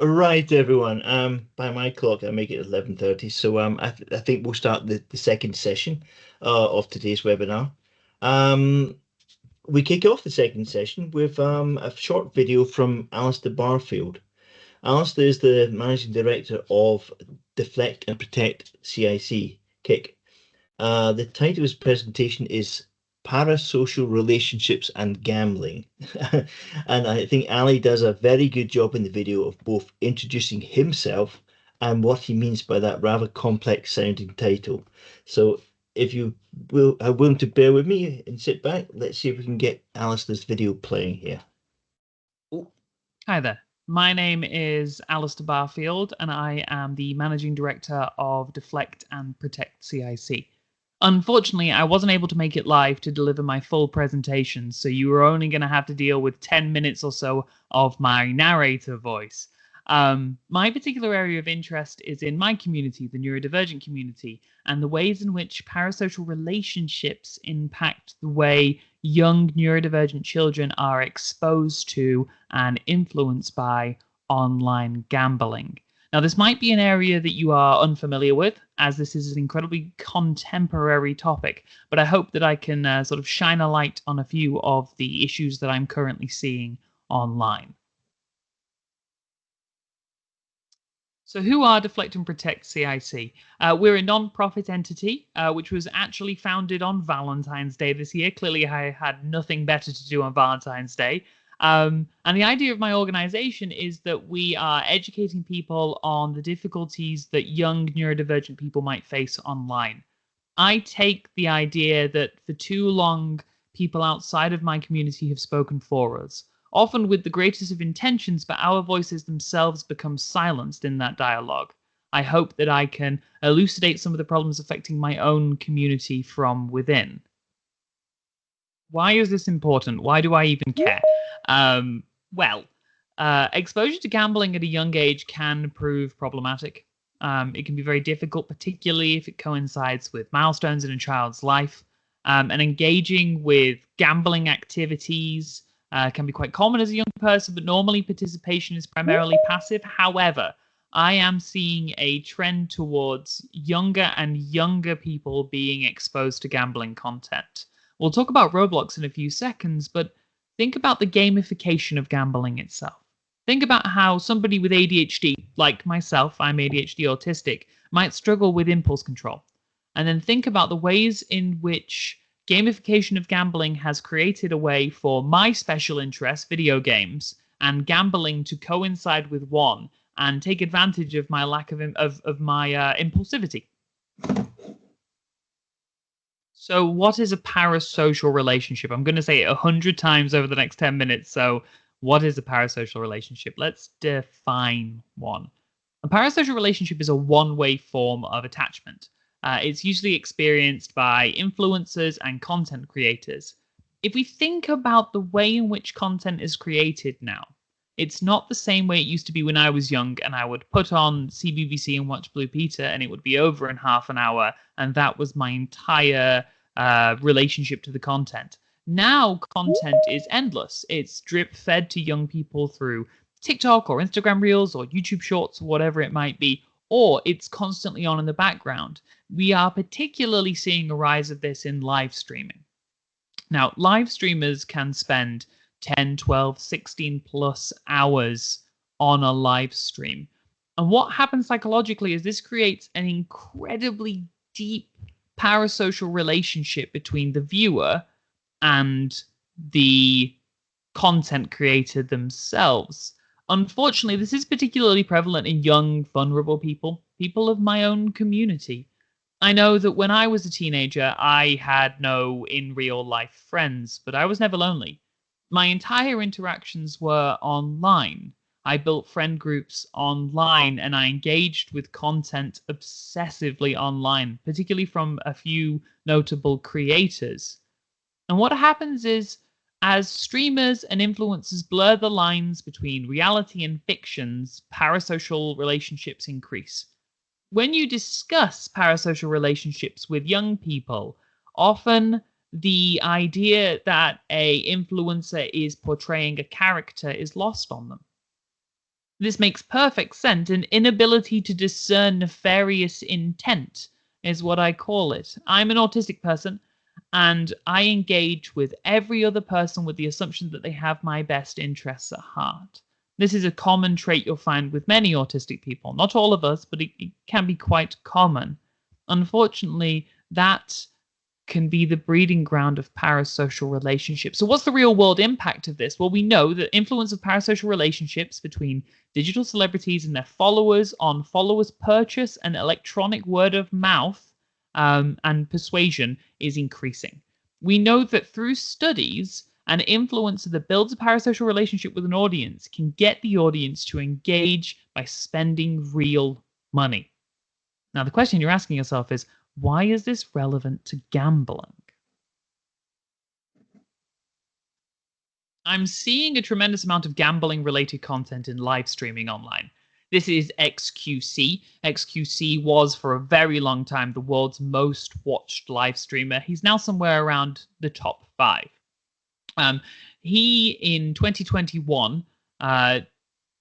Right, everyone. By my clock, I make it 11:30. So I think we'll start the second session of today's webinar. Um, we kick off the second session with a short video from Alistair Barfield. Alistair is the managing director of Deflect and Protect CIC, KIC. The title of his presentation is Parasocial Relationships and Gambling. And I think Ali does a very good job in the video of both introducing himself and what he means by that rather complex sounding title. So if you are willing to bear with me and sit back, let's see if we can get Alistair's video playing here. Hi there. My name is Alistair Barfield, and I am the Managing Director of Deflect and Protect CIC. Unfortunately, I wasn't able to make it live to deliver my full presentation, so you are only going to have to deal with 10 minutes or so of my narrator voice. My particular area of interest is in my community, the neurodivergent community, and the ways in which parasocial relationships impact the way young neurodivergent children are exposed to and influenced by online gambling. Now, this might be an area that you are unfamiliar with, as this is an incredibly contemporary topic, but I hope that I can sort of shine a light on a few of the issues that I'm currently seeing online. So who are Deflect and Protect CIC? We're a non-profit entity, which was actually founded on Valentine's Day this year. Clearly, I had nothing better to do on Valentine's Day. And the idea of my organization is that we are educating people on the difficulties that young neurodivergent people might face online. I take the idea that for too long, people outside of my community have spoken for us, often with the greatest of intentions, but our voices themselves become silenced in that dialogue. I hope that I can elucidate some of the problems affecting my own community from within. Why is this important? Why do I even care? Exposure to gambling at a young age can prove problematic. It can be very difficult, particularly if it coincides with milestones in a child's life. And engaging with gambling activities can be quite common as a young person, but normally participation is primarily passive. However, I am seeing a trend towards younger and younger people being exposed to gambling content. We'll talk about Roblox in a few seconds, but think about the gamification of gambling itself. Think about how somebody with ADHD, like myself, I'm ADHD autistic, might struggle with impulse control. And then think about the ways in which gamification of gambling has created a way for my special interest, video games, and gambling to coincide with one and take advantage of my lack of my impulsivity. So what is a parasocial relationship? I'm going to say it 100 times over the next 10 minutes. So what is a parasocial relationship? Let's define one. A parasocial relationship is a one-way form of attachment. It's usually experienced by influencers and content creators. If we think about the way in which content is created now, it's not the same way it used to be when I was young and I would put on CBBC and watch Blue Peter and it would be over in half an hour and that was my entire relationship to the content. Now content is endless. It's drip-fed to young people through TikTok or Instagram Reels or YouTube Shorts or whatever it might be, or it's constantly on in the background. We are particularly seeing a rise of this in live streaming. Now, live streamers can spend 10, 12, 16 plus hours on a live stream. And what happens psychologically is this creates an incredibly deep parasocial relationship between the viewer and the content creator themselves. Unfortunately, this is particularly prevalent in young, vulnerable people of my own community. I know that when I was a teenager, I had no in real life friends, but I was never lonely. My entire interactions were online. I built friend groups online and I engaged with content obsessively online, particularly from a few notable creators. And what happens is, as streamers and influencers blur the lines between reality and fictions, parasocial relationships increase. When you discuss parasocial relationships with young people, often the idea that a influencer is portraying a character is lost on them. This makes perfect sense. An inability to discern nefarious intent is what I call it. I'm an autistic person, and I engage with every other person with the assumption that they have my best interests at heart. This is a common trait you'll find with many autistic people. Not all of us, but it can be quite common. Unfortunately, that can be the breeding ground of parasocial relationships. So what's the real world impact of this? Well, we know the influence of parasocial relationships between digital celebrities and their followers on followers' purchase and electronic word of mouth and persuasion is increasing. We know that through studies, an influencer that builds a parasocial relationship with an audience can get the audience to engage by spending real money. Now, the question you're asking yourself is, why is this relevant to gambling? I'm seeing a tremendous amount of gambling-related content in live streaming online. This is XQC. XQC was, for a very long time, the world's most watched live streamer. He's now somewhere around the top 5. He, in 2021,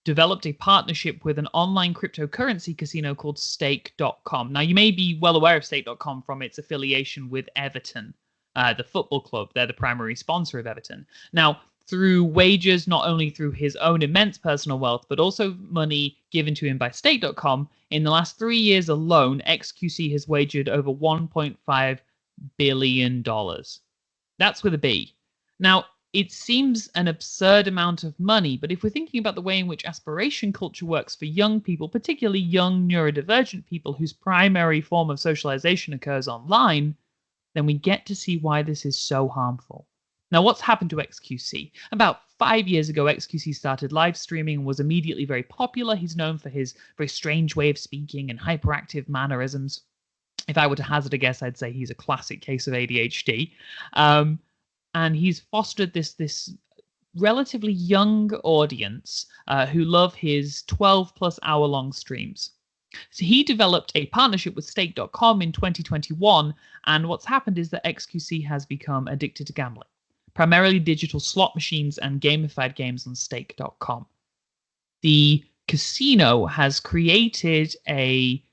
developed a partnership with an online cryptocurrency casino called Stake.com. Now, you may be well aware of Stake.com from its affiliation with Everton, the football club. They're the primary sponsor of Everton. Now, through wagers, not only through his own immense personal wealth, but also money given to him by Stake.com, in the last 3 years alone, XQC has wagered over $1.5 billion. That's with a B. Now, it seems an absurd amount of money, but if we're thinking about the way in which aspiration culture works for young people, particularly young neurodivergent people whose primary form of socialization occurs online, then we get to see why this is so harmful. Now, what's happened to XQC? About 5 years ago, XQC started live streaming and was immediately very popular. He's known for his very strange way of speaking and hyperactive mannerisms. If I were to hazard a guess, I'd say he's a classic case of ADHD. And he's fostered this relatively young audience who love his 12-plus hour-long streams. So he developed a partnership with Stake.com in 2021, and what's happened is that XQC has become addicted to gambling, primarily digital slot machines and gamified games on Stake.com. The casino has created a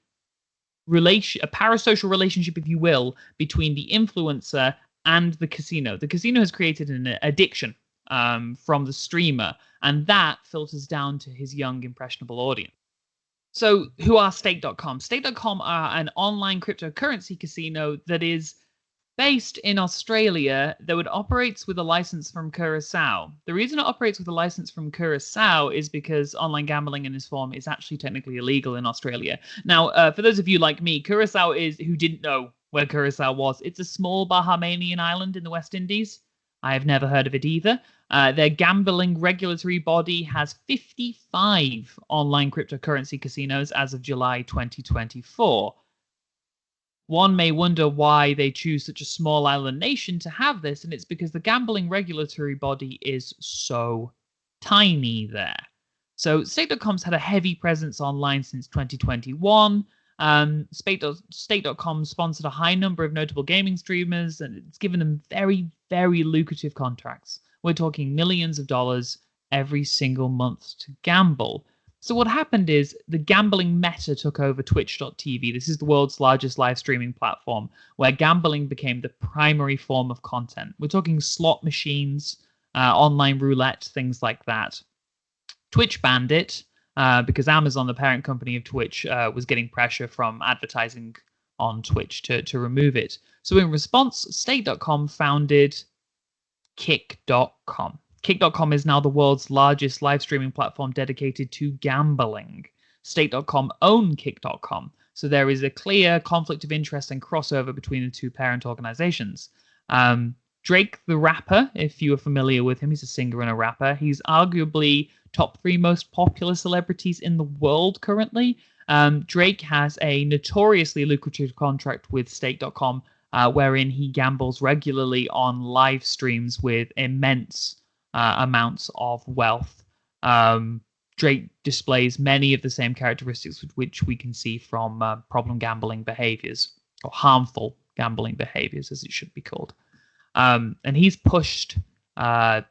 parasocial relationship, if you will, between the influencer and the casino. The casino has created an addiction from the streamer, and that filters down to his young, impressionable audience. So who are Stake.com? Stake.com are an online cryptocurrency casino that is based in Australia, though it operates with a license from Curacao. The reason it operates with a license from Curacao is because online gambling in this form is actually technically illegal in Australia. Now, for those of you like me, Curacao who didn't know where Curacao was, it's a small Bahamian island in the West Indies. I have never heard of it either. Their gambling regulatory body has 55 online cryptocurrency casinos as of July 2024. One may wonder why they choose such a small island nation to have this, and it's because the gambling regulatory body is so tiny there. So Stake.com's had a heavy presence online since 2021. Stake.com sponsored a high number of notable gaming streamers, and it's given them very, very lucrative contracts. We're talking millions of dollars every single month to gamble. So what happened is the gambling meta took over Twitch.tv. This is the world's largest live streaming platform where gambling became the primary form of content. We're talking slot machines, online roulette, things like that. Twitch banned it because Amazon, the parent company of Twitch, was getting pressure from advertising on Twitch to remove it. So in response, Stake.com founded Kick.com. Kick.com is now the world's largest live streaming platform dedicated to gambling. Stake.com own Kick.com, so there is a clear conflict of interest and crossover between the two parent organizations. Drake the rapper, if you are familiar with him, he's a singer and a rapper. He's arguably top 3 most popular celebrities in the world currently. Drake has a notoriously lucrative contract with Stake.com, wherein he gambles regularly on live streams with immense amounts of wealth. Drake displays many of the same characteristics which we can see from problem gambling behaviors, or harmful gambling behaviors, as it should be called. And he's pushed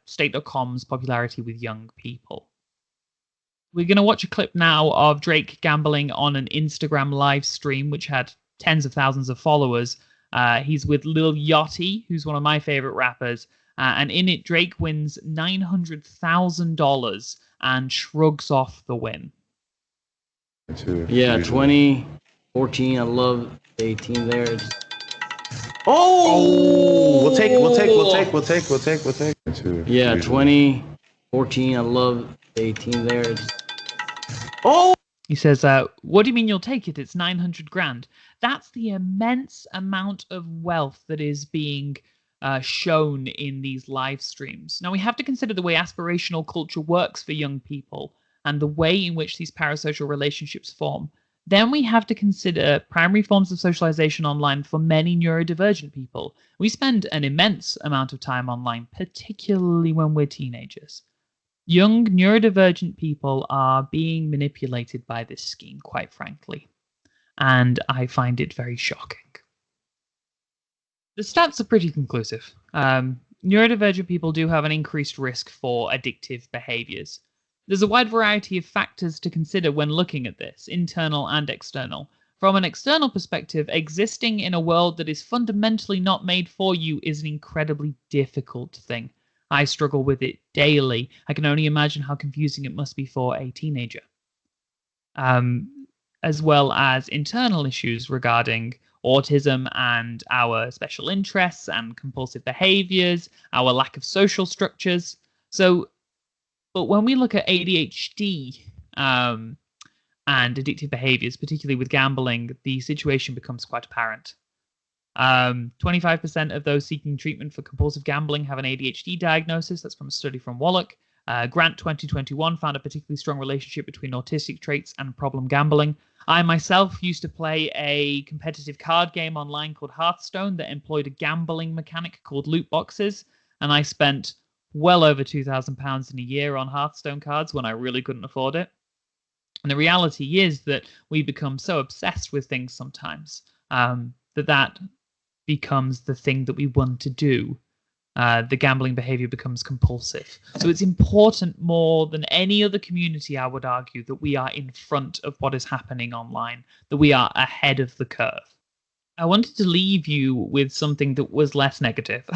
Stake.com's popularity with young people. We're going to watch a clip now of Drake gambling on an Instagram live stream, which had tens of thousands of followers. He's with Lil Yachty, who's one of my favorite rappers. And in it, Drake wins $900,000 and shrugs off the win. Yeah, 2014. I love 18 there. Oh, We'll take. Yeah, 2014. I love 18 there. Oh. He says, what do you mean you'll take it? It's 900 grand. That's the immense amount of wealth that is being shown in these live streams. Now, we have to consider the way aspirational culture works for young people and the way in which these parasocial relationships form. Then we have to consider primary forms of socialization online for many neurodivergent people. We spend an immense amount of time online, particularly when we're teenagers. Young neurodivergent people are being manipulated by this scheme, quite frankly, and I find it very shocking. The stats are pretty conclusive. Neurodivergent people do have an increased risk for addictive behaviors. There's a wide variety of factors to consider when looking at this, internal and external. From an external perspective, existing in a world that is fundamentally not made for you is an incredibly difficult thing. I struggle with it daily. I can only imagine how confusing it must be for a teenager. As well as internal issues regarding autism and our special interests and compulsive behaviors, our lack of social structures. But when we look at ADHD and addictive behaviors, particularly with gambling, the situation becomes quite apparent. 25% of those seeking treatment for compulsive gambling have an ADHD diagnosis. That's from a study from Wallach. Grant 2021 found a particularly strong relationship between autistic traits and problem gambling. I myself used to play a competitive card game online called Hearthstone that employed a gambling mechanic called loot boxes, and I spent well over £2,000 in a year on Hearthstone cards when I really couldn't afford it. And the reality is that we become so obsessed with things sometimes that becomes the thing that we want to do. The gambling behavior becomes compulsive. So it's important more than any other community, I would argue, that we are in front of what is happening online, that we are ahead of the curve. I wanted to leave you with something that was less negative.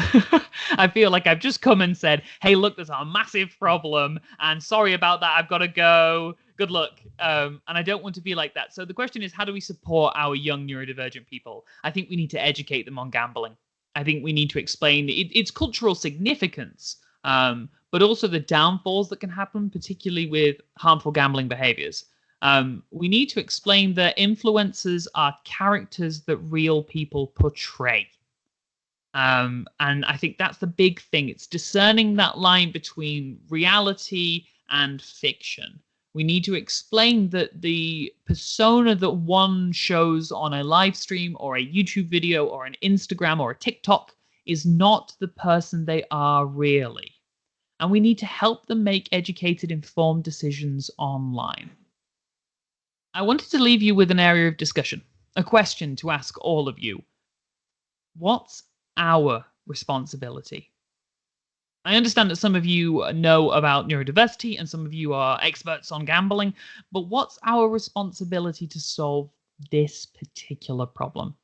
I feel like I've just come and said, hey, look, there's a massive problem, and sorry about that, I've got to go. Good luck. And I don't want to be like that. So the question is, how do we support our young neurodivergent people? I think we need to educate them on gambling. I think we need to explain its cultural significance, but also the downfalls that can happen, particularly with harmful gambling behaviors. We need to explain that influencers are characters that real people portray. And I think that's the big thing. It's discerning that line between reality and fiction. We need to explain that the persona that one shows on a live stream or a YouTube video or an Instagram or a TikTok is not the person they are really. And we need to help them make educated, informed decisions online. I wanted to leave you with an area of discussion, a question to ask all of you. What's our responsibility? I understand that some of you know about neurodiversity and some of you are experts on gambling, but what's our responsibility to solve this particular problem?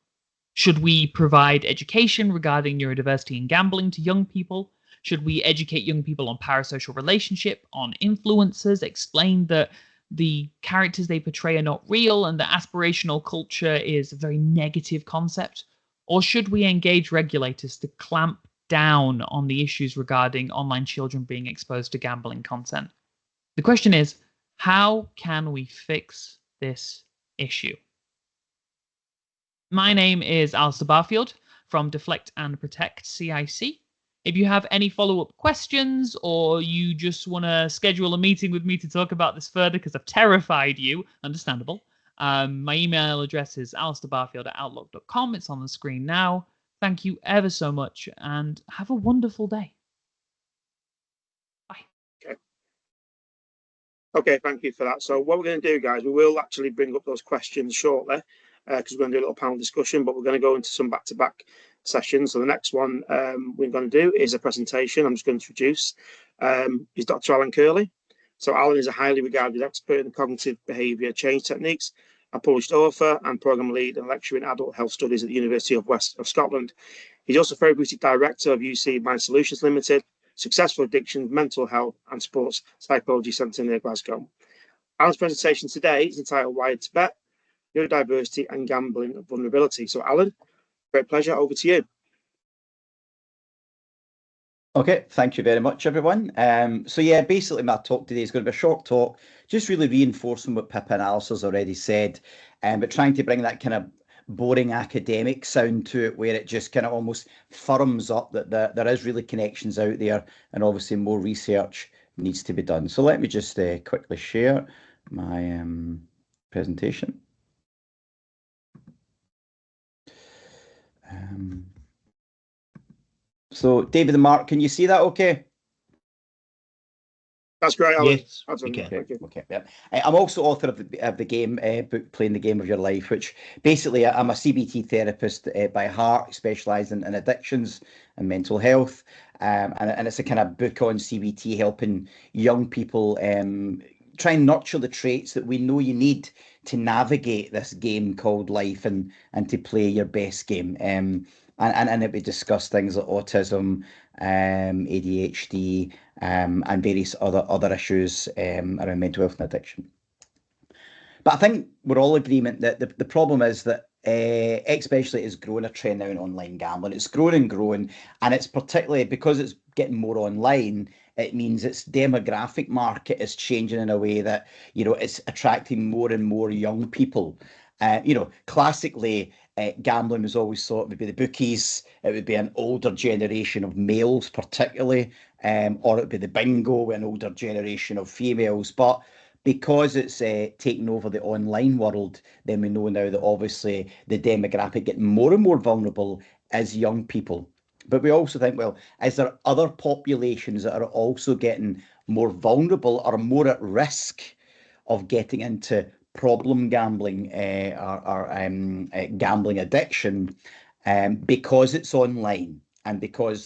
Should we provide education regarding neurodiversity and gambling to young people? Should we educate young people on parasocial relationship, on influencers, explain that the characters they portray are not real and that aspirational culture is a very negative concept? Or should we engage regulators to clamp down on the issues regarding online children being exposed to gambling content? The question is, how can we fix this issue? My name is Alistair Barfield from Deflect and Protect CIC. If you have any follow-up questions or you just want to schedule a meeting with me to talk about this further because I've terrified you, understandable, my email address is alistairbarfield@outlook.com. It's on the screen now. Thank you ever so much and have a wonderful day. Bye. Okay, thank you for that. So what we're going to do, guys, we will actually bring up those questions shortly because we're going to do a little panel discussion, but we're going to go into some back-to-back sessions. So the next one we're going to do is a presentation. I'm just going to introduce is Dr. Alan Curley. So Alan is a highly regarded expert in cognitive behaviour change techniques, a published author and programme lead and lecturer in adult health studies at the University of West of Scotland. He's also therapeutic director of UC Mind Solutions Limited, Successful Addictions, Mental Health and Sports Psychology Centre near Glasgow. Alan's presentation today is entitled Wired to Bet, Neurodiversity and Gambling Vulnerability. So Alan, great pleasure, over to you. Okay, thank you very much, everyone. So yeah, basically my talk today is going to be a short talk, just really reinforcing what Pippa and Alistair's already said, but trying to bring that kind of boring academic sound to it, where it just kind of almost firms up that there is really connections out there, and obviously more research needs to be done. So let me just quickly share my presentation. So David and Mark, can you see that okay? That's great, Alan. Yes, That's we okay. can. Thank you. Okay, yeah. I'm also author of the game book, Playing the Game of Your Life, which basically I'm a CBT therapist by heart, specialising in addictions and mental health. And it's a kind of book on CBT, helping young people try and nurture the traits that we know you need to navigate this game called life and to play your best game. And we discuss things like autism, ADHD, and various other issues around mental health and addiction. But I think we're all in agreement that the problem is that especially is growing a trend now in online gambling. It's growing and growing, and it's particularly because it's getting more online. It means its demographic market is changing in a way that, you know, it's attracting more and more young people. You know, classically, gambling was always thought it would be the bookies, it would be an older generation of males particularly, or it would be the bingo, an older generation of females. But because it's taken over the online world, then we know now that obviously the demographic getting more and more vulnerable is young people. But we also think, well, is there other populations that are also getting more vulnerable or more at risk of getting into problem gambling or gambling addiction because it's online, and because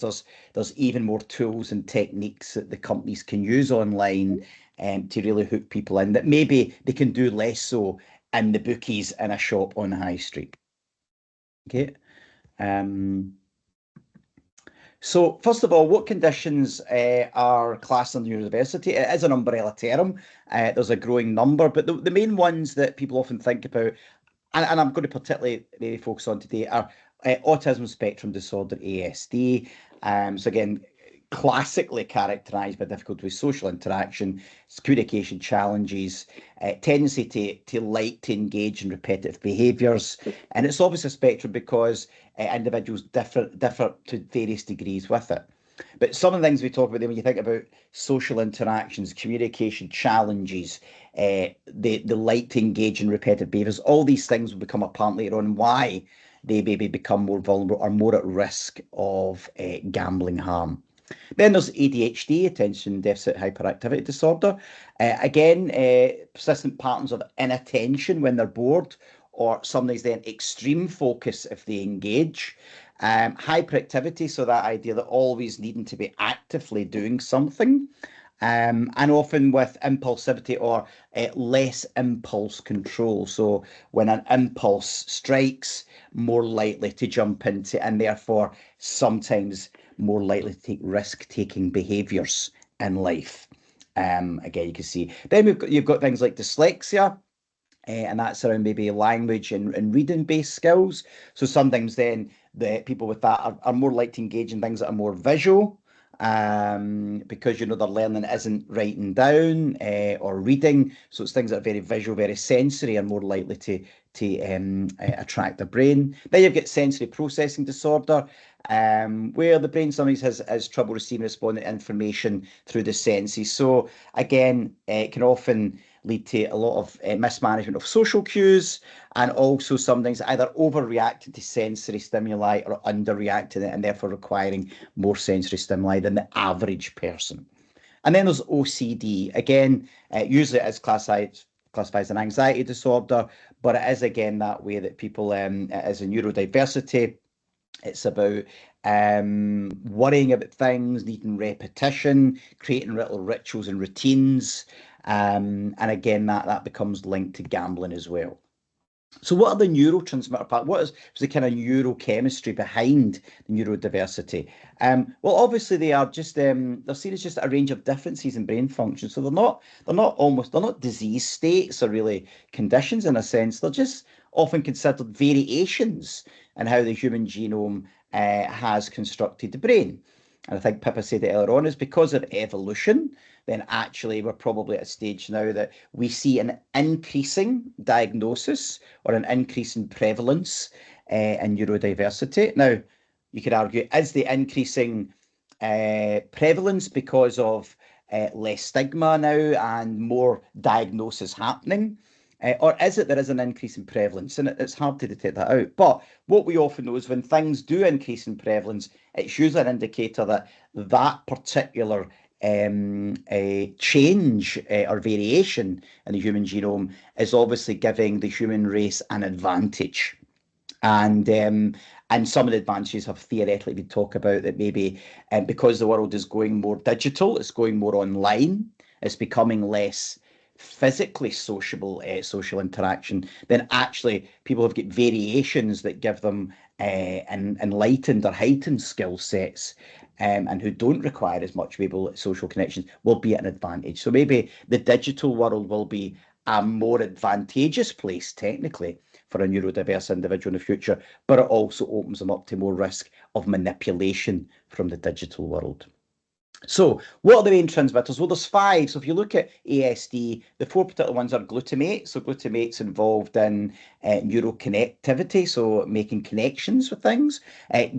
there's even more tools and techniques that the companies can use online to really hook people in that maybe they can do less so in the bookies in a shop on the high street. Okay. So first of all, what conditions are classed under neurodiversity? It is an umbrella term. There's a growing number, but the main ones that people often think about, and I'm going to particularly really focus on today, are autism spectrum disorder, ASD. So again, classically characterised by difficulty with social interaction, communication challenges, tendency to like to engage in repetitive behaviours. And it's obviously a spectrum because individuals differ to various degrees with it. But some of the things we talk about there, when you think about social interactions, communication challenges, the like to engage in repetitive behaviours, all these things will become apparent later on why they maybe become more vulnerable or more at risk of gambling harm. Then there's ADHD, attention deficit hyperactivity disorder. Again, persistent patterns of inattention when they're bored, or sometimes then extreme focus if they engage. Hyperactivity, so that idea that always needing to be actively doing something. And often with impulsivity or less impulse control. So when an impulse strikes, more likely to jump into, and therefore sometimes more likely to take risk-taking behaviours in life. Again, you can see. Then you've got things like dyslexia, and that's around maybe language and reading-based skills. So sometimes then the people with that are more likely to engage in things that are more visual, because, you know, their learning isn't writing down or reading. So it's things that are very visual, very sensory, and more likely to attract the brain. Then you've got sensory processing disorder, where the brain sometimes has trouble receiving and responding to information through the senses. So again, it can often lead to a lot of mismanagement of social cues, and also sometimes either overreacting to sensory stimuli or underreacting it, and therefore requiring more sensory stimuli than the average person. And then there's OCD. Again, usually it is classified as an anxiety disorder, but it is again that way that people, it is a neurodiversity. It's about worrying about things, needing repetition, creating little rituals and routines. And again, that becomes linked to gambling as well. So what are the neurotransmitter part? What is the kind of neurochemistry behind the neurodiversity? Well, obviously they are just they're seen as just a range of differences in brain function. So they're not disease states or really conditions in a sense. They're just often considered variations in how the human genome has constructed the brain. And I think Pippa said it earlier on, is because of evolution, then actually we're probably at a stage now that we see an increasing diagnosis or an increase in prevalence in neurodiversity. Now, you could argue, is the increasing prevalence because of less stigma now and more diagnosis happening? Or is it there is an increase in prevalence? And it's hard to detect that out. But what we often know is when things do increase in prevalence, it's usually an indicator that that particular a change or variation in the human genome is obviously giving the human race an advantage. And some of the advantages have theoretically been talked about, that maybe because the world is going more digital, it's going more online, it's becoming less physically sociable social interaction, then actually people have got variations that give them enlightened or heightened skill sets, and who don't require as much social connections will be at an advantage. So maybe the digital world will be a more advantageous place technically for a neurodiverse individual in the future, but it also opens them up to more risk of manipulation from the digital world. So what are the main transmitters? Well, there's 5. So if you look at ASD, the 4 particular ones are glutamate. So glutamate's involved in neuroconnectivity, so making connections with things.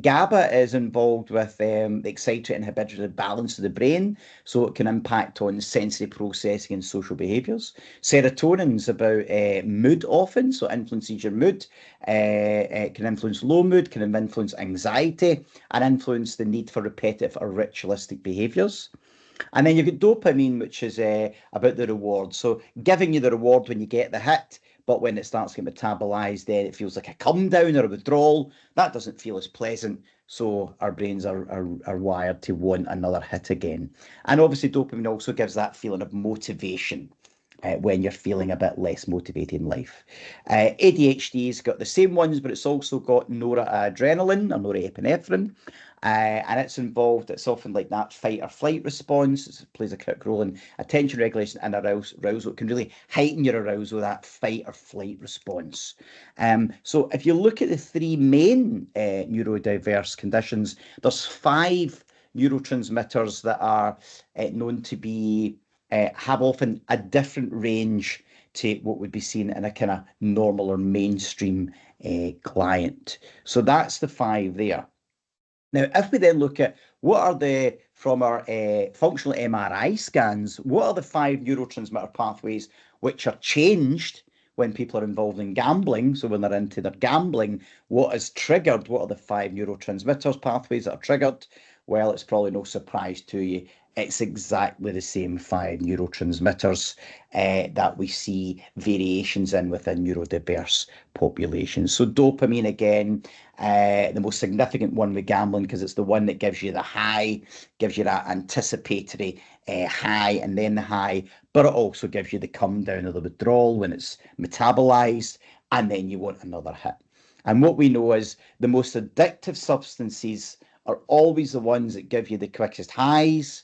GABA is involved with the excitatory inhibitory balance of the brain, so it can impact on sensory processing and social behaviours. Serotonin's about mood often, so influences your mood. It can influence low mood, can influence anxiety, and influence the need for repetitive or ritualistic behaviours. And then you've got dopamine, which is about the reward. So giving you the reward when you get the hit, but when it starts to get metabolized, then it feels like a come down or a withdrawal. That doesn't feel as pleasant. So our brains are wired to want another hit again. And obviously dopamine also gives that feeling of motivation when you're feeling a bit less motivated in life. ADHD's got the same ones, but it's also got noradrenaline or norepinephrine. And it's involved, it's often like that fight or flight response. It plays a critical role in attention regulation and arousal. It can really heighten your arousal, that fight or flight response. So if you look at the 3 main neurodiverse conditions, there's 5 neurotransmitters that are known to be have often a different range to what would be seen in a kind of normal or mainstream client. So that's the 5 there. Now, if we then look at what are from our functional MRI scans, what are the 5 neurotransmitter pathways which are changed when people are involved in gambling? So when they're into their gambling, what is triggered? What are the 5 neurotransmitters pathways that are triggered? Well, it's probably no surprise to you. It's exactly the same 5 neurotransmitters that we see variations in within neurodiverse populations. So dopamine, again, the most significant one with gambling, because it's the one that gives you the high, gives you that anticipatory high and then the high, but it also gives you the come down or the withdrawal when it's metabolized, and then you want another hit. And what we know is the most addictive substances are always the ones that give you the quickest highs,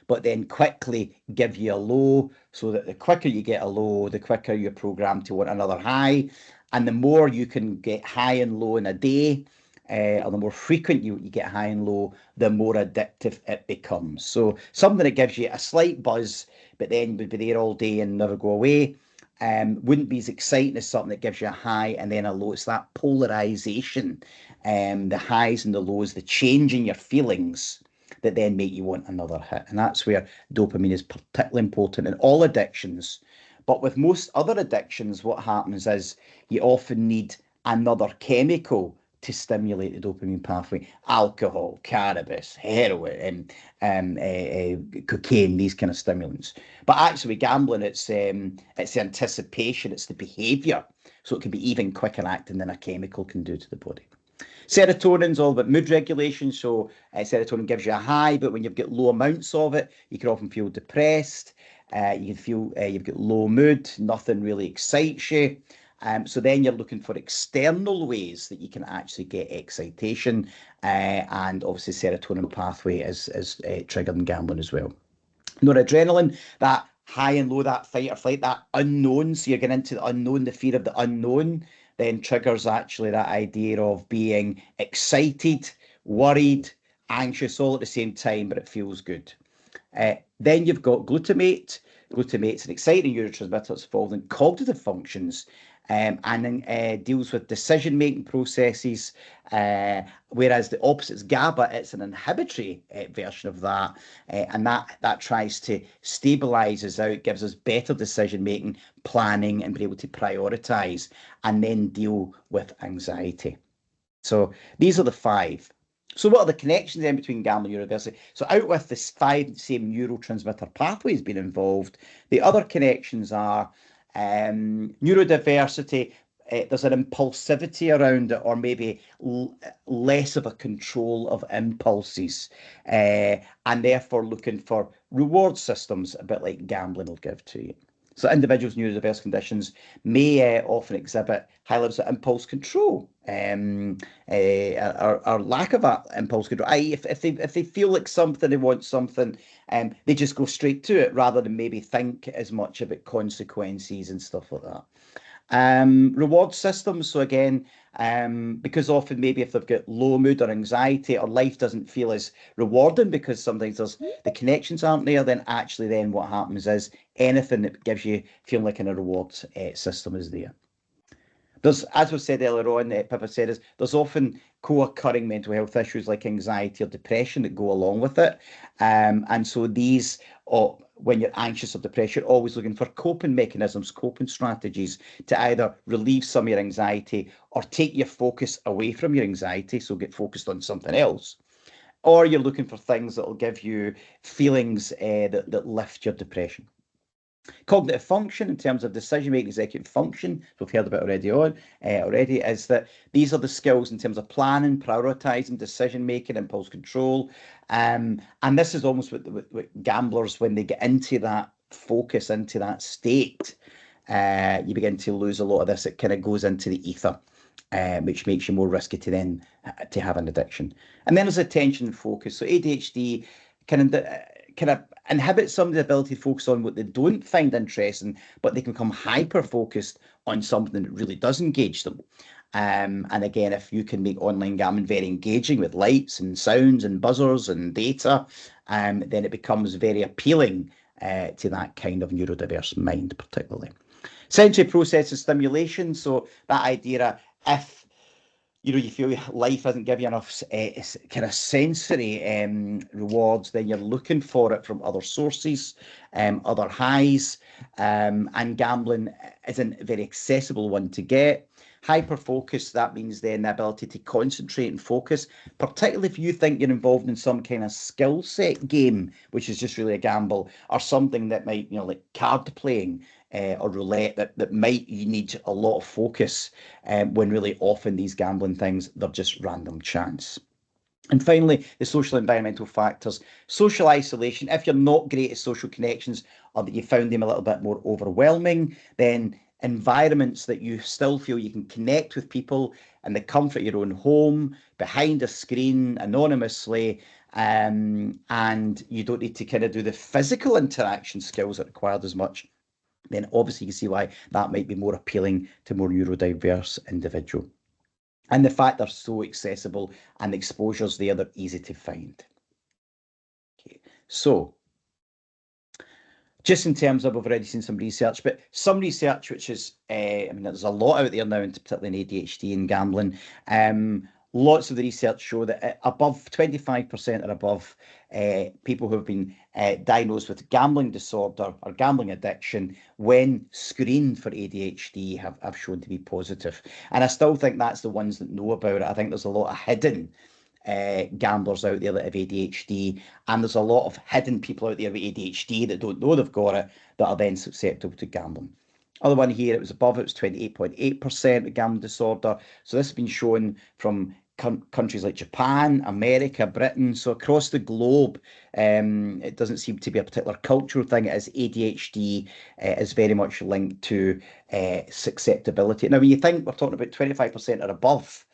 but then quickly give you a low, so that the quicker you get a low, the quicker you're programmed to want another high. And the more you can get high and low in a day, or the more frequent you get high and low, the more addictive it becomes. So something that gives you a slight buzz, but then would be there all day and never go away, wouldn't be as exciting as something that gives you a high and then a low. It's that polarization, the highs and the lows, the change in your feelings that then make you want another hit. And that's where dopamine is particularly important in all addictions. But with most other addictions, what happens is you often need another chemical to stimulate the dopamine pathway: alcohol, cannabis, heroin, cocaine, these kind of stimulants. But actually with gambling, it's the anticipation, it's the behavior. So it can be even quicker acting than a chemical can do to the body. Serotonin's all about mood regulation. So serotonin gives you a high, but when you've got low amounts of it, you can often feel depressed. You can feel you've got low mood, nothing really excites you. So then you're looking for external ways that you can actually get excitation. And obviously serotonin pathway is triggered in gambling as well. Noradrenaline, that high and low, that fight or flight, that unknown. So you're getting into the unknown, the fear of the unknown, then triggers actually that idea of being excited, worried, anxious all at the same time, but it feels good. Then you've got glutamate. Glutamate's an exciting neurotransmitter that's involved in cognitive functions and then deals with decision-making processes, whereas the opposite is GABA. It's an inhibitory version of that, and that tries to stabilise us out, gives us better decision-making, planning, and be able to prioritise and then deal with anxiety. So these are the 5. So what are the connections then between gambling and neurodiversity? So out with this 5 same neurotransmitter pathways being involved, the other connections are neurodiversity. There's an impulsivity around it, or maybe less of a control of impulses, and therefore looking for reward systems, a bit like gambling will give to you. So individuals with neurodiverse conditions may often exhibit high levels of impulse control, or lack of that impulse control. I.e., if they feel like something, they want something, they just go straight to it rather than maybe think as much about consequences and stuff like that. Reward systems. So again, because often maybe if they've got low mood or anxiety, or life doesn't feel as rewarding because sometimes the connections aren't there, then actually then what happens is anything that gives you feeling like in a reward system is there. There's, as we said earlier on, Pippa said, is there's often co-occurring mental health issues like anxiety or depression that go along with it. And so these, when you're anxious or depressed, you're always looking for coping mechanisms, coping strategies to either relieve some of your anxiety or take your focus away from your anxiety, so get focused on something else. Or you're looking for things that will give you feelings that lift your depression. Cognitive function, in terms of decision-making, executive function, we've heard about already, is that these are the skills in terms of planning, prioritising, decision-making, impulse control. And this is almost what gamblers, when they get into that focus, into that state, you begin to lose a lot of this. It kind of goes into the ether, which makes you more risky to then to have an addiction. And then there's attention and focus. So ADHD kind of inhibit somebody's ability to focus on what they don't find interesting, but they can become hyper-focused on something that really does engage them. And again, if you can make online gambling very engaging with lights and sounds and buzzers and data, then it becomes very appealing to that kind of neurodiverse mind, particularly. Sensory processes stimulation. So that idea, if you feel life doesn't give you enough kind of sensory rewards, then you're looking for it from other sources, other highs, and gambling isn't a very accessible one to get. Hyper-focus, that means then the ability to concentrate and focus, particularly if you think you're involved in some kind of skill set game, which is just really a gamble, or something that might, like card playing, or roulette, that might you need a lot of focus, when really often these gambling things, they're just random chance. And finally, the social environmental factors. Social isolation, if you're not great at social connections, or that you found them a little bit more overwhelming, then environments that you still feel you can connect with people in the comfort of your own home, behind a screen, anonymously, and you don't need to kind of do the physical interaction skills that are required as much, then obviously you can see why that might be more appealing to more neurodiverse individual. And the fact they're so accessible and the exposure's there, they're easy to find. Okay, so just in terms of, we've already seen some research, but some research which is, there's a lot out there now, particularly in ADHD and gambling. Lots of the research show that above 25% or above people who have been diagnosed with gambling disorder or gambling addiction, when screened for ADHD, have shown to be positive. And I still think that's the ones that know about it. I think there's a lot of hidden gamblers out there that have ADHD, and there's a lot of hidden people out there with ADHD that don't know they've got it, that are then susceptible to gambling. Other one here, it was 28.8% of gambling disorder. So this has been shown from countries like Japan, America, Britain. So across the globe, it doesn't seem to be a particular cultural thing. It is ADHD is very much linked to susceptibility. Now, when you think we're talking about 25% or above,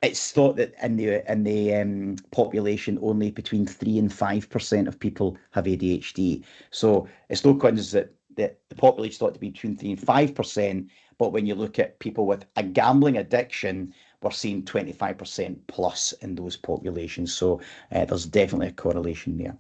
it's thought that in the population, only between 3 and 5% of people have ADHD. So it's no coincidence that the population is thought to be between 3 and 5%. But when you look at people with a gambling addiction, we're seeing 25% plus in those populations. So there's definitely a correlation there.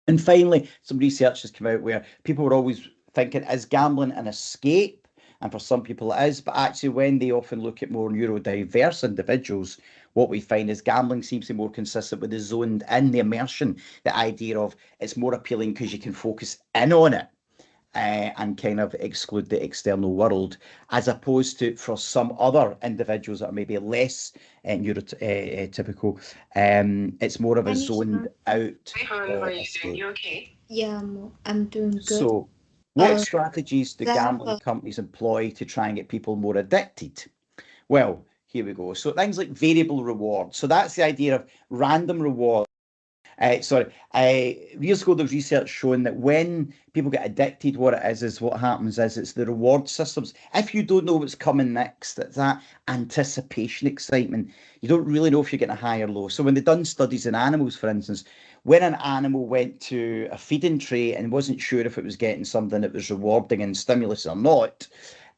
And finally, some research has come out where people were always thinking, is gambling an escape? And for some people it is, but actually when they often look at more neurodiverse individuals, what we find is gambling seems to be more consistent with the zoned in, the immersion, the idea of it's more appealing because you can focus in on it and kind of exclude the external world, as opposed to for some other individuals that are maybe less neurotypical, it's more of a zoned out. Hi, hon, how are you doing? You okay? Yeah, I'm doing good. So what strategies do gambling companies employ to try and get people more addicted? Well, here we go. So things like variable rewards. So that's the idea of random reward. Years ago, there was research showing that when people get addicted, what it is what happens is it's the reward systems. If you don't know what's coming next, it's that anticipation excitement. You don't really know if you're getting a high or low. So when they've done studies in animals, for instance, when an animal went to a feeding tray and wasn't sure if it was getting something that was rewarding and stimulus or not,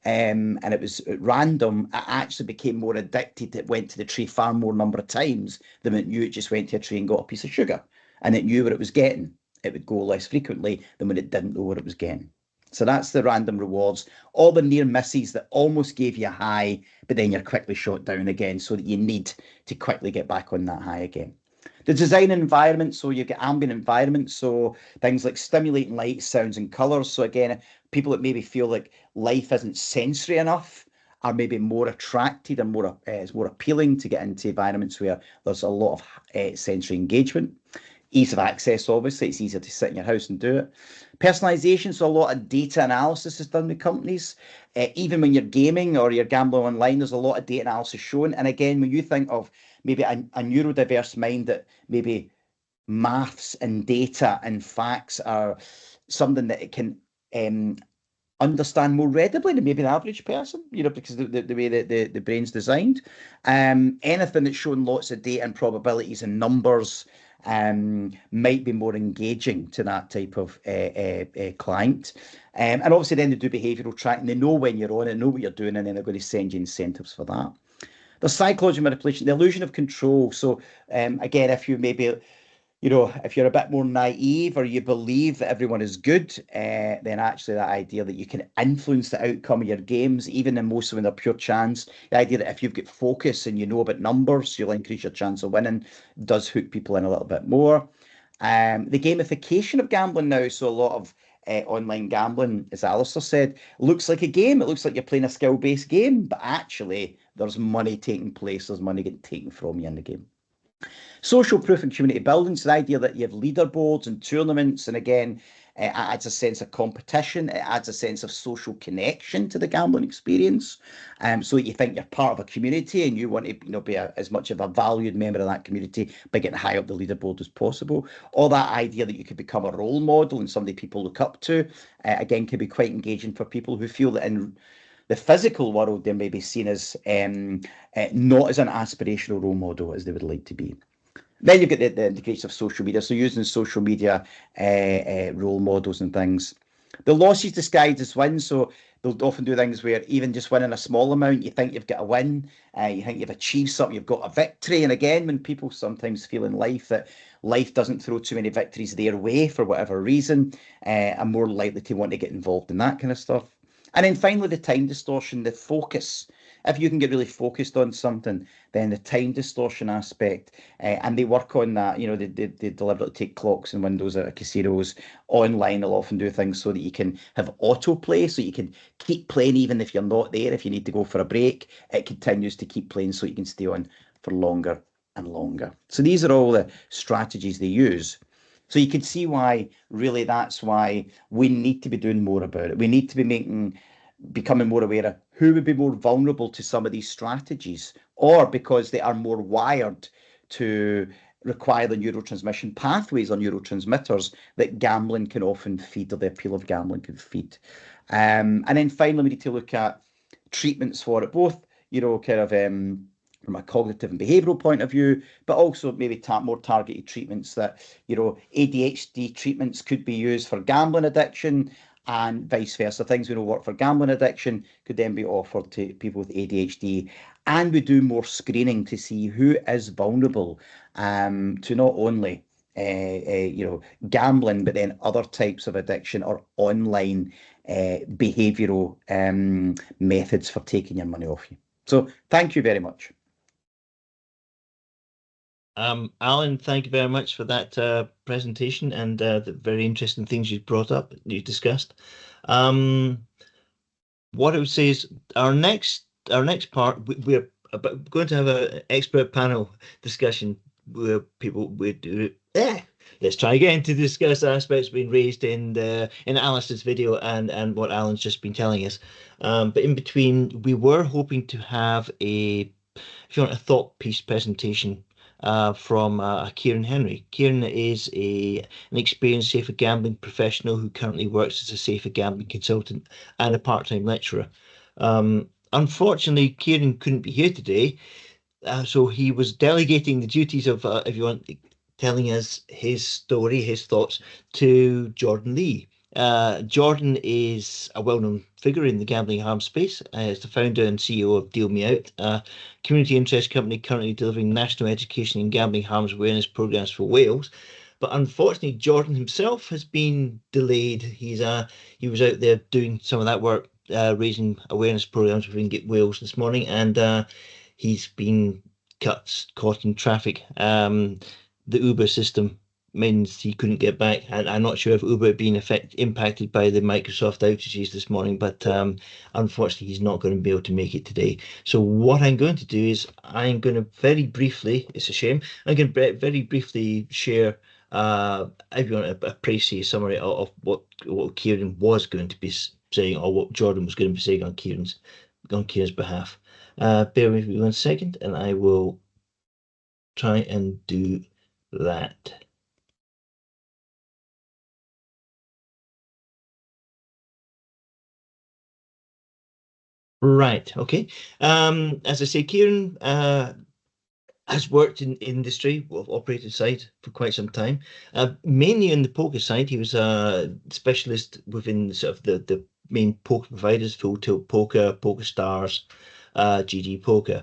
and it was at random, it actually became more addicted. It went to the tray far more number of times than it knew it just went to a tray and got a piece of sugar. And it knew what it was getting. It would go less frequently than when it didn't know what it was getting. So that's the random rewards. All the near misses that almost gave you a high, but then you're quickly shot down again, so that you need to quickly get back on that high again. The design environment, so you get ambient environments, so things like stimulating light, sounds and colours. So again, people that maybe feel like life isn't sensory enough are maybe more attracted and it's more appealing to get into environments where there's a lot of sensory engagement. Ease of access, obviously, it's easier to sit in your house and do it. Personalisation, so a lot of data analysis is done with companies. Even when you're gaming or you're gambling online, there's a lot of data analysis shown. And again, when you think of maybe a neurodiverse mind, that maybe maths and data and facts are something that it can understand more readily than maybe an average person, because the way that the brain's designed. Anything that's showing lots of data and probabilities and numbers might be more engaging to that type of client. And obviously then they do behavioural tracking. They know when you're on it, know what you're doing, and then they're going to send you incentives for that. The psychological manipulation, the illusion of control. So again, if you maybe, if you're a bit more naive or you believe that everyone is good, then actually that idea that you can influence the outcome of your games, even in most of them they're pure chance, the idea that if you've got focus and you know about numbers, you'll increase your chance of winning, does hook people in a little bit more. The gamification of gambling now, so a lot of online gambling, as Alistair said, looks like a game. It looks like you're playing a skill-based game, but actually there's money taking place, there's money getting taken from you in the game. Social proof and community building, so the idea that you have leaderboards and tournaments, and again, it adds a sense of competition, it adds a sense of social connection to the gambling experience, so that you think you're part of a community and you want to be as much of a valued member of that community by getting high up the leaderboard as possible. Or that idea that you could become a role model and somebody people look up to, again, can be quite engaging for people who feel that in the physical world they may be seen as not as an aspirational role model as they would like to be. Then you get the integration of social media, so using social media role models and things. The losses disguised as wins, so they'll often do things where even just winning a small amount, you think you've got a win, you think you've achieved something, you've got a victory. And again, when people sometimes feel in life that life doesn't throw too many victories their way for whatever reason, are more likely to want to get involved in that kind of stuff. And then finally, the time distortion, the focus. If you can get really focused on something, then the time distortion aspect, and they work on that, they deliberately take clocks and windows out of casinos. Online, they'll often do things so that you can have autoplay, so you can keep playing even if you're not there. If you need to go for a break, it continues to keep playing so you can stay on for longer and longer. So these are all the strategies they use. So you can see why, really, that's why we need to be doing more about it. We need to be making becoming more aware of who would be more vulnerable to some of these strategies, or because they are more wired to require the neurotransmission pathways or neurotransmitters that gambling can often feed, or the appeal of gambling can feed. And then finally, we need to look at treatments for it, both, kind of from a cognitive and behavioural point of view, but also maybe more targeted treatments that, ADHD treatments could be used for gambling addiction, and vice versa. Things we know work for gambling addiction could then be offered to people with ADHD. And we do more screening to see who is vulnerable to not only gambling, but then other types of addiction or online behavioural methods for taking your money off you. So thank you very much. Alan, thank you very much for that presentation and the very interesting things you brought up, you discussed. What I would say is our next part, we're going to have an expert panel discussion where people would let's try again to discuss aspects being raised in Alistair's video and what Alan's just been telling us. But in between, we were hoping to have a thought piece presentation from Ciaran Henry. Ciaran is an experienced safer gambling professional who currently works as a safer gambling consultant and a part-time lecturer. Unfortunately, Ciaran couldn't be here today, so he was delegating the duties of, telling us his story, his thoughts, to Jordan Lee. Jordan is a well-known figure in the gambling harm space. He's the founder and CEO of Deal Me Out, a community interest company currently delivering national education in gambling harms awareness programs for Wales. But unfortunately, Jordan himself has been delayed. He was out there doing some of that work, raising awareness programs within Wales this morning, and he's been caught in traffic. The Uber system means he couldn't get back, and I'm not sure if Uber had been impacted by the Microsoft outages this morning, but unfortunately he's not going to be able to make it today. So what I'm going to do is I'm going to very briefly, it's a shame, I'm going to very briefly share if you want a précis summary of what Ciaran was going to be saying, or what Jordan was going to be saying on Ciaran's behalf. Bear with me 1 second and I will try and do that. Right, okay. As I say, Ciaran has worked in industry, operated side for quite some time. Mainly in the poker side, he was a specialist within sort of the main poker providers, Full Tilt Poker, PokerStars, GG Poker.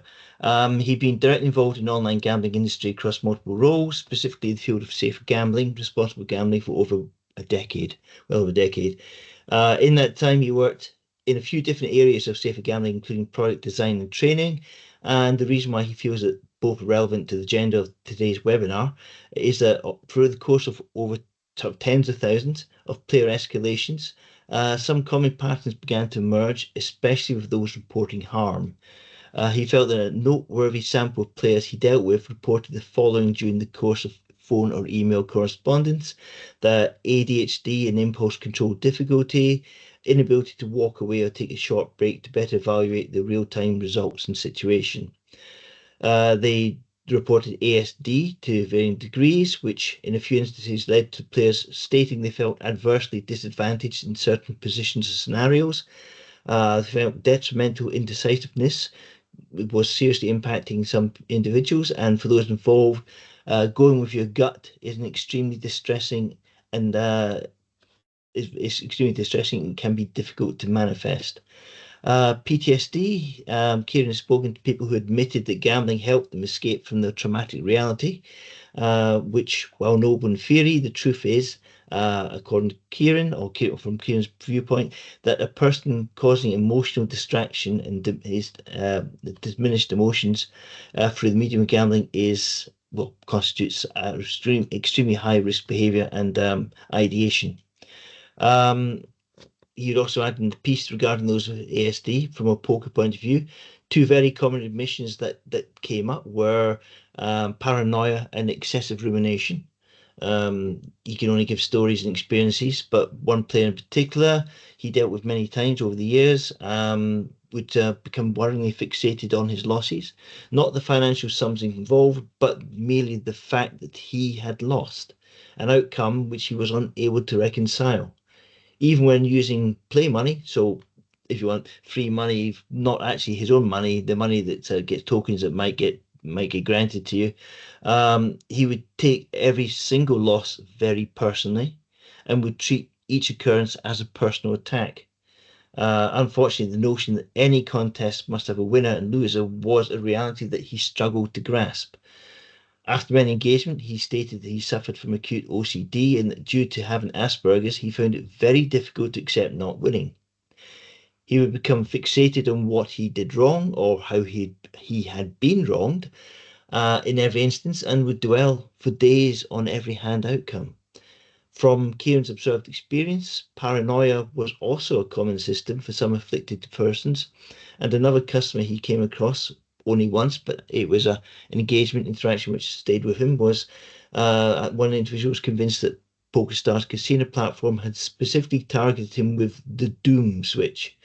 He'd been directly involved in the online gambling industry across multiple roles, specifically the field of safer gambling, responsible gambling for over a decade, well over a decade. In that time, he worked in a few different areas of safer gambling, including product design and training. And the reason why he feels that both relevant to the agenda of today's webinar is that through the course of over tens of thousands of player escalations, some common patterns began to emerge, especially with those reporting harm. He felt that a noteworthy sample of players he dealt with reported the following during the course of phone or email correspondence: that ADHD and impulse control difficulty, inability to walk away or take a short break to better evaluate the real-time results and situation. They reported ASD to varying degrees, which in a few instances led to players stating they felt adversely disadvantaged in certain positions or scenarios. They felt detrimental indecisiveness was seriously impacting some individuals, and for those involved, going with your gut is an extremely distressing and it's extremely distressing and can be difficult to manifest. PTSD, Ciaran has spoken to people who admitted that gambling helped them escape from their traumatic reality, which, while noble in theory, the truth is, according to Ciaran, or from Ciaran's viewpoint, that a person causing emotional distraction and diminished emotions through the medium of gambling constitutes extremely high risk behavior and ideation. You'd also add in the piece regarding those with ASD from a poker point of view. Two very common admissions that came up were paranoia and excessive rumination. He can only give stories and experiences, but one player in particular he dealt with many times over the years would become worryingly fixated on his losses, not the financial sums involved, but merely the fact that he had lost, an outcome which he was unable to reconcile. Even when using play money, so if you want free money, not actually his own money, the money that gets tokens that might get granted to you, he would take every single loss very personally and would treat each occurrence as a personal attack. Unfortunately, the notion that any contest must have a winner and loser was a reality that he struggled to grasp. After many engagement, he stated that he suffered from acute OCD and that due to having Asperger's, he found it very difficult to accept not winning. He would become fixated on what he did wrong or how he had been wronged in every instance and would dwell for days on every hand outcome. From Ciaran's observed experience, paranoia was also a common system for some afflicted persons, and another customer he came across only once, but it was an engagement interaction which stayed with him, was one individual was convinced that PokerStars casino platform had specifically targeted him with the doom switch.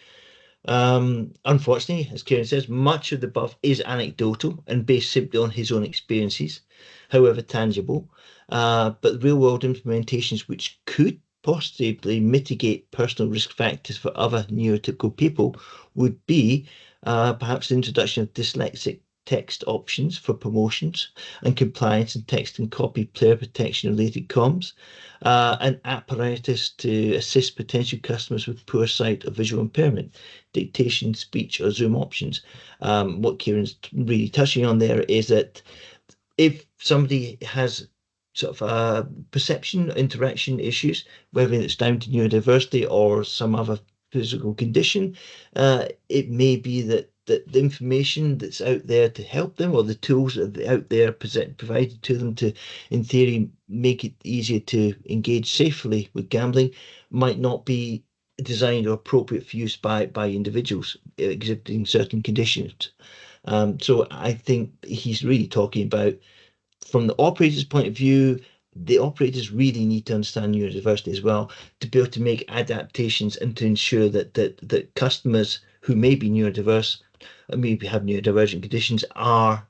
Unfortunately, as Ciaran says, much of the above is anecdotal and based simply on his own experiences, however tangible. But real-world implementations which could possibly mitigate personal risk factors for other neurotypical people would be perhaps the introduction of dyslexic text options for promotions and compliance and text and copy player protection related comms, an apparatus to assist potential customers with poor sight or visual impairment, dictation, speech, or Zoom options. What Ciaran's really touching on there is that if somebody has sort of perception, interaction issues, whether it's down to neurodiversity or some other physical condition, it may be that the information that's out there to help them or the tools that are out there provided to them to, in theory, make it easier to engage safely with gambling might not be designed or appropriate for use by individuals exhibiting certain conditions. So I think he's really talking about, from the operator's point of view, the operators really need to understand neurodiversity as well to be able to make adaptations and to ensure that customers who may be neurodiverse or maybe have neurodivergent conditions are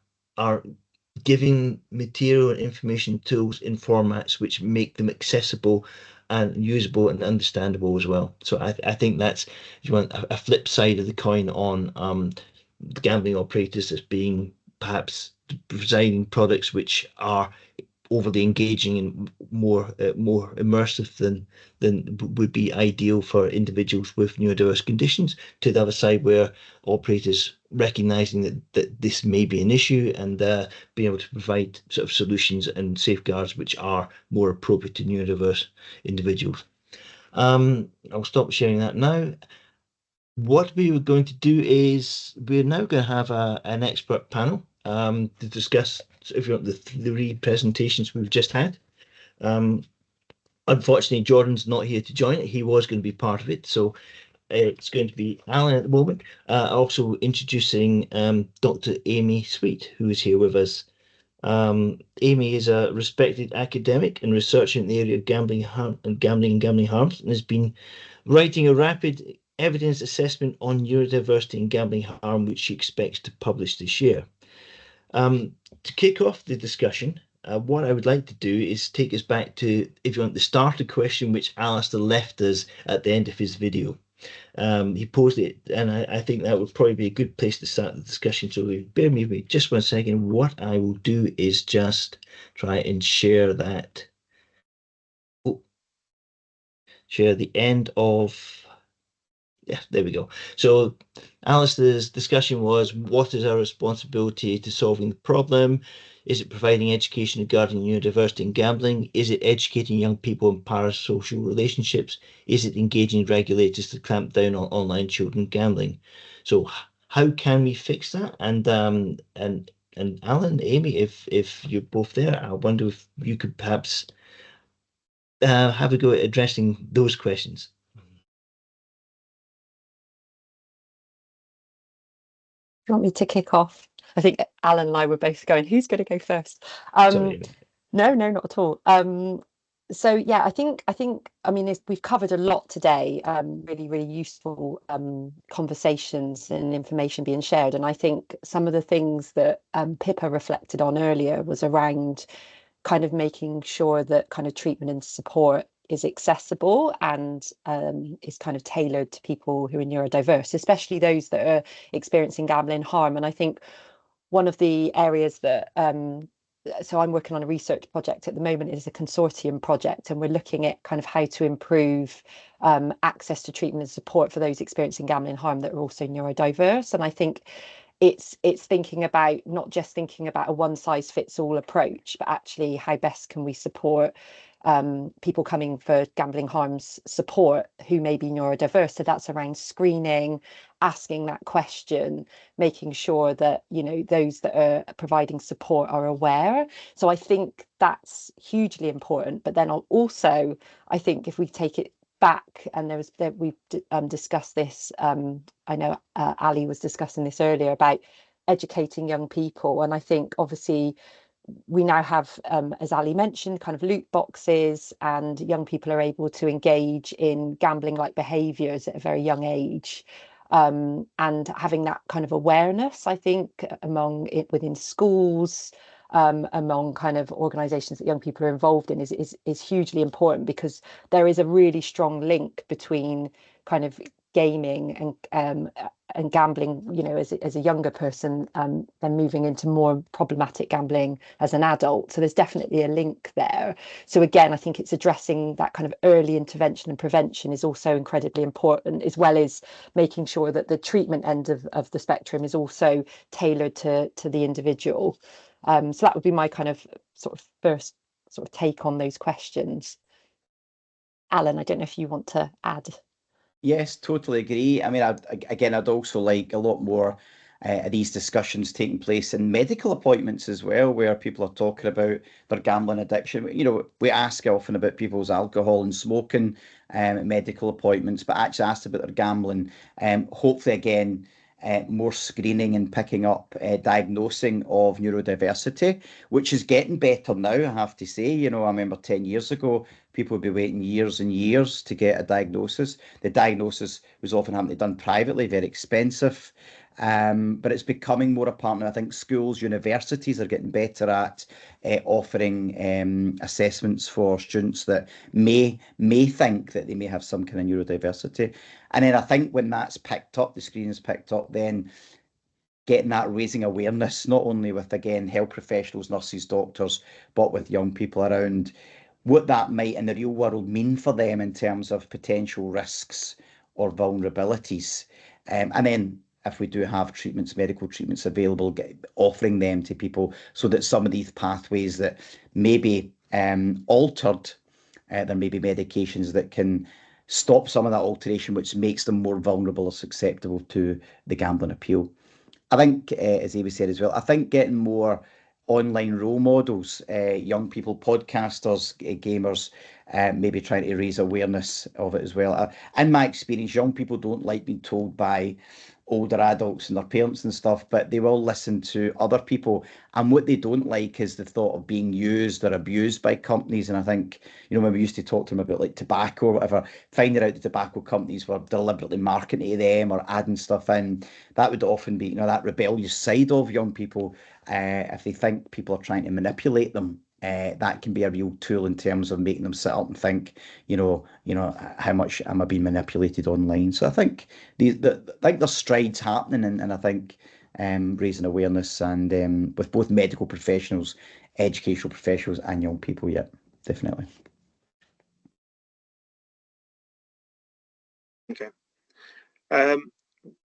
giving material and information tools in formats which make them accessible and usable and understandable as well. So I think that's, if you want, a flip side of the coin on the gambling operators as being perhaps designing products which are overly engaging and more immersive than would be ideal for individuals with neurodiverse conditions, to the other side where operators recognizing that this may be an issue and being able to provide sort of solutions and safeguards which are more appropriate to neurodiverse individuals. I'll stop sharing that now. What we were going to do is we're now going to have an expert panel to discuss, if you want, the three presentations we've just had. Unfortunately, Jordan's not here to join it. He was going to be part of it, so it's going to be Alan at the moment. Also introducing Dr. Amy Sweet, who is here with us. Amy is a respected academic and researcher in the area of gambling and gambling harms, and has been writing a rapid evidence assessment on neurodiversity and gambling harm, which she expects to publish this year. To kick off the discussion, what I would like to do is take us back to, if you want, the starter question which Alistair left us at the end of his video. He posed it, and I think that would probably be a good place to start the discussion. So bear with me just 1 second. What I will do is just try and share that. Share the end of. Yeah, there we go. So Alistair's discussion was, what is our responsibility to solving the problem? Is it providing education regarding neurodiversity and gambling? Is it educating young people in parasocial relationships? Is it engaging regulators to clamp down on online children gambling? So how can we fix that? And Alan, Amy, if you're both there, I wonder if you could perhaps have a go at addressing those questions. You want me to kick off? I think Alan and I were both going, who's going to go first? Sorry. No, no, not at all. So yeah, I mean we've covered a lot today, really, really useful conversations and information being shared. And I think some of the things that Pippa reflected on earlier was around kind of making sure that kind of treatment and support is accessible and is kind of tailored to people who are neurodiverse, especially those that are experiencing gambling harm. And I think one of the areas that so I'm working on a research project at the moment. It is a consortium project, and we're looking at kind of how to improve access to treatment and support for those experiencing gambling harm that are also neurodiverse. And I think it's thinking about not just thinking about a one size fits all approach, but actually how best can we support people coming for gambling harms support who may be neurodiverse. So that's around screening, asking that question, making sure that, you know, those that are providing support are aware. So I think that's hugely important. But then also, I think if we take it back, and we've discussed this, I know Ali was discussing this earlier about educating young people, and I think obviously we now have, as Ali mentioned, kind of loot boxes, and young people are able to engage in gambling like behaviours at a very young age. And having that kind of awareness, I think, within schools, among kind of organisations that young people are involved in is hugely important, because there is a really strong link between kind of gaming and gambling, you know, as a younger person, then moving into more problematic gambling as an adult. So there's definitely a link there. So again, I think it's addressing that kind of early intervention and prevention is also incredibly important, as well as making sure that the treatment end of the spectrum is also tailored to the individual. So that would be my kind of sort of first sort of take on those questions. Alan, I don't know if you want to add. Yes, totally agree. I mean, I'd also like a lot more of these discussions taking place in medical appointments as well, where people are talking about their gambling addiction. You know, we ask often about people's alcohol and smoking at medical appointments, but actually asked about their gambling. Hopefully, again, more screening and picking up diagnosing of neurodiversity, which is getting better now, I have to say. You know, I remember 10 years ago, people would be waiting years and years to get a diagnosis. The diagnosis was often having to be done privately, very expensive. But it's becoming more apparent. I think schools, universities are getting better at offering assessments for students that may think that they may have some kind of neurodiversity. And then I think when that's picked up, the screening's picked up, then getting that raising awareness, not only with, again, health professionals, nurses, doctors, but with young people around what that might in the real world mean for them in terms of potential risks or vulnerabilities. And then if we do have treatments, medical treatments available, offering them to people so that some of these pathways that may be altered, there may be medications that can stop some of that alteration, which makes them more vulnerable or susceptible to the gambling appeal. I think, as Amy said as well, I think getting more online role models, young people, podcasters, gamers, maybe trying to raise awareness of it as well. In my experience, young people don't like being told by older adults and their parents and stuff, but they will listen to other people. And what they don't like is the thought of being used or abused by companies. And I think, you know, when we used to talk to them about like tobacco or whatever, finding out the tobacco companies were deliberately marketing to them or adding stuff in, that would often be, you know, that rebellious side of young people. If they think people are trying to manipulate them, that can be a real tool in terms of making them sit up and think, you know, how much am I being manipulated online? So I think I think there's strides happening, and I think raising awareness and with both medical professionals, educational professionals, and young people, yeah, definitely. Okay.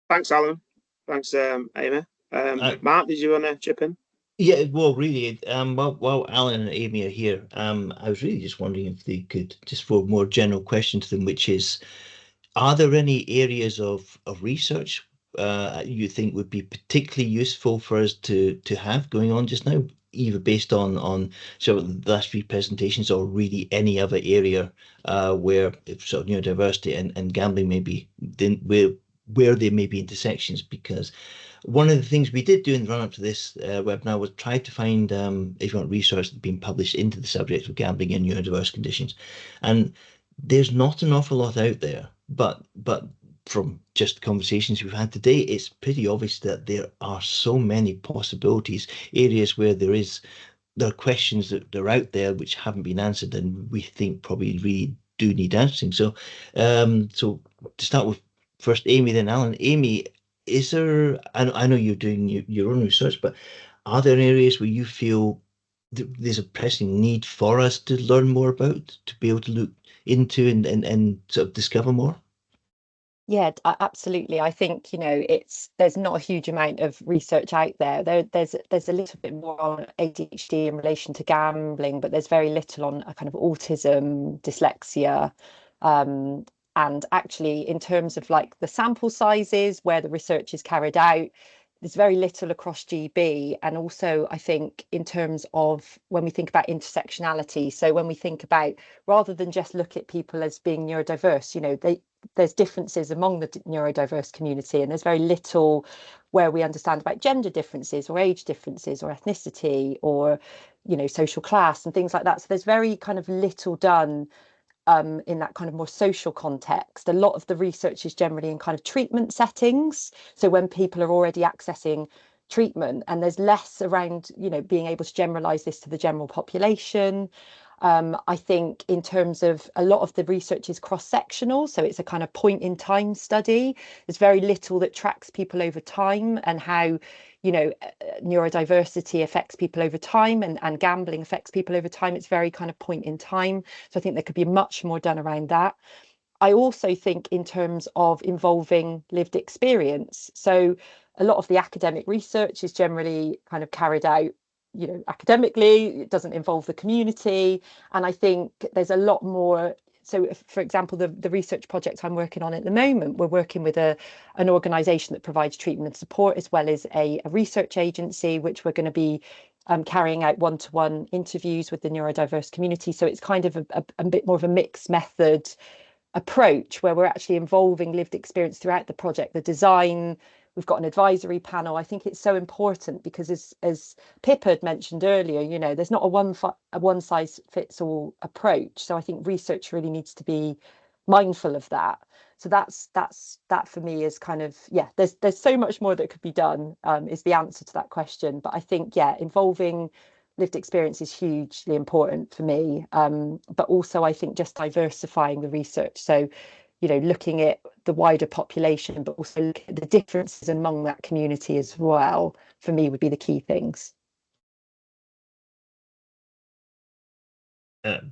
Thanks, Alan. Thanks, Amy. Mark, did you want to chip in? Yeah, well, really, while Alan and Amy are here, I was really just wondering if they could just throw a more general question to them, which is, are there any areas of research you think would be particularly useful for us to have going on just now, either based on so the last few presentations or really any other area where if sort of neurodiversity and gambling may be where there may be intersections? Because one of the things we did do in the run-up to this webinar was try to find, if you want, research that's been published into the subject of gambling in neurodiverse conditions. And there's not an awful lot out there, but from just the conversations we've had today, it's pretty obvious that there are so many possibilities, areas where there are questions that are out there which haven't been answered, and we think probably really do need answering. So, so to start with, first Amy, then Alan. Amy, is there? I know you're doing your own research, but are there areas where you feel there's a pressing need for us to learn more about, to be able to look into and sort of discover more? Yeah, absolutely. I think, there's not a huge amount of research out there. There's a little bit more on ADHD in relation to gambling, but there's very little on a kind of autism, dyslexia, and actually in terms of like the sample sizes where the research is carried out, there's very little across GB. And also, I think in terms of when we think about intersectionality, so when we think about, rather than just look at people as being neurodiverse, there's differences among the neurodiverse community, and there's very little where we understand about gender differences or age differences or ethnicity or, social class and things like that. So there's very kind of little done in that kind of more social context. A lot of the research is generally in kind of treatment settings. So when people are already accessing treatment, and there's less around, being able to generalize this to the general population. I think in terms of a lot of the research is cross-sectional, so it's a kind of point in time study. There's very little that tracks people over time and how, neurodiversity affects people over time and gambling affects people over time. It's very kind of point in time. So I think there could be much more done around that. I also think in terms of involving lived experience. So a lot of the academic research is generally kind of carried out academically. It doesn't involve the community, and I think there's a lot more. So for example, the research project I'm working on at the moment, we're working with an organisation that provides treatment and support, as well as a research agency, which we're going to be carrying out one-to-one interviews with the neurodiverse community. So it's kind of a bit more of a mixed method approach where we're actually involving lived experience throughout the project, the design. We've got an advisory panel. I think it's so important because, as Pippa had mentioned earlier, there's not a one size fits all approach. So I think research really needs to be mindful of that. So that for me is kind of, there's so much more that could be done, is the answer to that question. But I think, involving lived experience is hugely important for me. But also I think just diversifying the research. So, looking at the wider population, but also look at the differences among that community as well, for me would be the key things.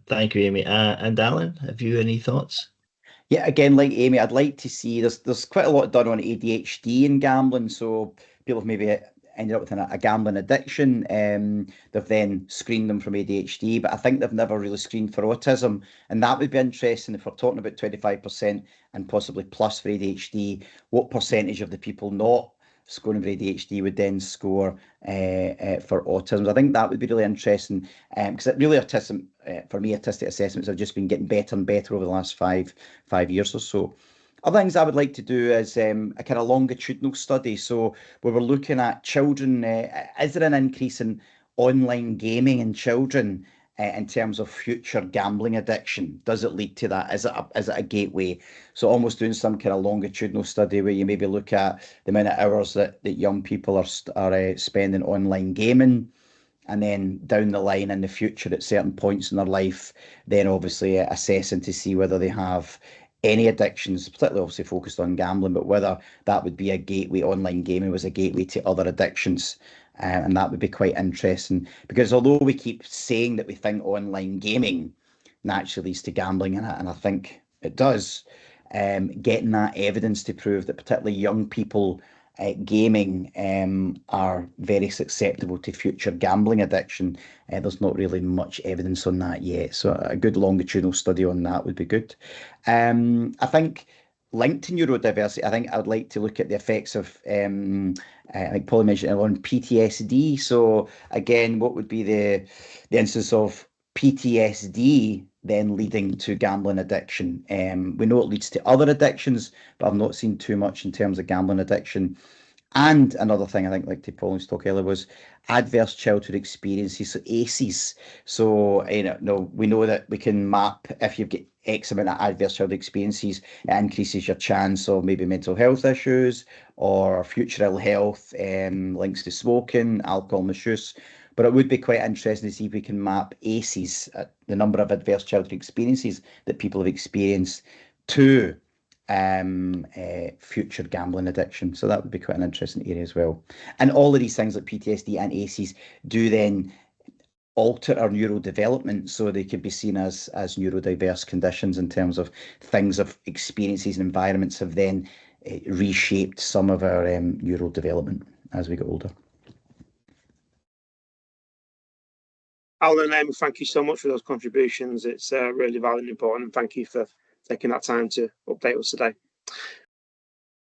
Thank you, Amy. And Alan, have you any thoughts? Yeah, again, like Amy, I'd like to see there's quite a lot done on ADHD and gambling. So people have maybe ended up with a gambling addiction. They've then screened them from ADHD, but I think they've never really screened for autism. And that would be interesting if we're talking about 25% and possibly plus for ADHD. What percentage of the people not scoring for ADHD would then score for autism? I think that would be really interesting, because really autism, for me, autistic assessments have just been getting better and better over the last five years or so. Other things I would like to do is a kind of longitudinal study. So we were looking at children. Is there an increase in online gaming in children in terms of future gambling addiction? Does it lead to that? Is it a gateway? So almost doing some kind of longitudinal study where you maybe look at the amount of hours that young people are spending online gaming. And then down the line in the future at certain points in their life, then obviously assessing to see whether they have any addictions, particularly obviously focused on gambling, but whether that would be a gateway, online gaming was a gateway to other addictions. And that would be quite interesting, because although we keep saying that we think online gaming naturally leads to gambling, and I think it does, getting that evidence to prove that particularly young people gaming are very susceptible to future gambling addiction. There's not really much evidence on that yet. So a good longitudinal study on that would be good. I think linked to neurodiversity, I think I would like to look at the effects of, I think Polly mentioned it, on PTSD. So again, what would be the instance of PTSD then leading to gambling addiction? We know it leads to other addictions, but I've not seen too much in terms of gambling addiction. And another thing I think, like to Pauline's talk earlier, was adverse childhood experiences, so ACEs. So, we know that we can map, if you've got X amount of adverse childhood experiences, it increases your chance of maybe mental health issues or future ill health, links to smoking, alcohol misuse. But it would be quite interesting to see if we can map ACEs, the number of adverse childhood experiences that people have experienced, to future gambling addiction. So that would be quite an interesting area as well. And all of these things like PTSD and ACEs do then alter our neurodevelopment, so they could be seen as neurodiverse conditions in terms of things, of experiences and environments have then reshaped some of our neurodevelopment as we get older. Alan and Amy, thank you so much for those contributions. It's really valuable and important, and thank you for taking that time to update us today.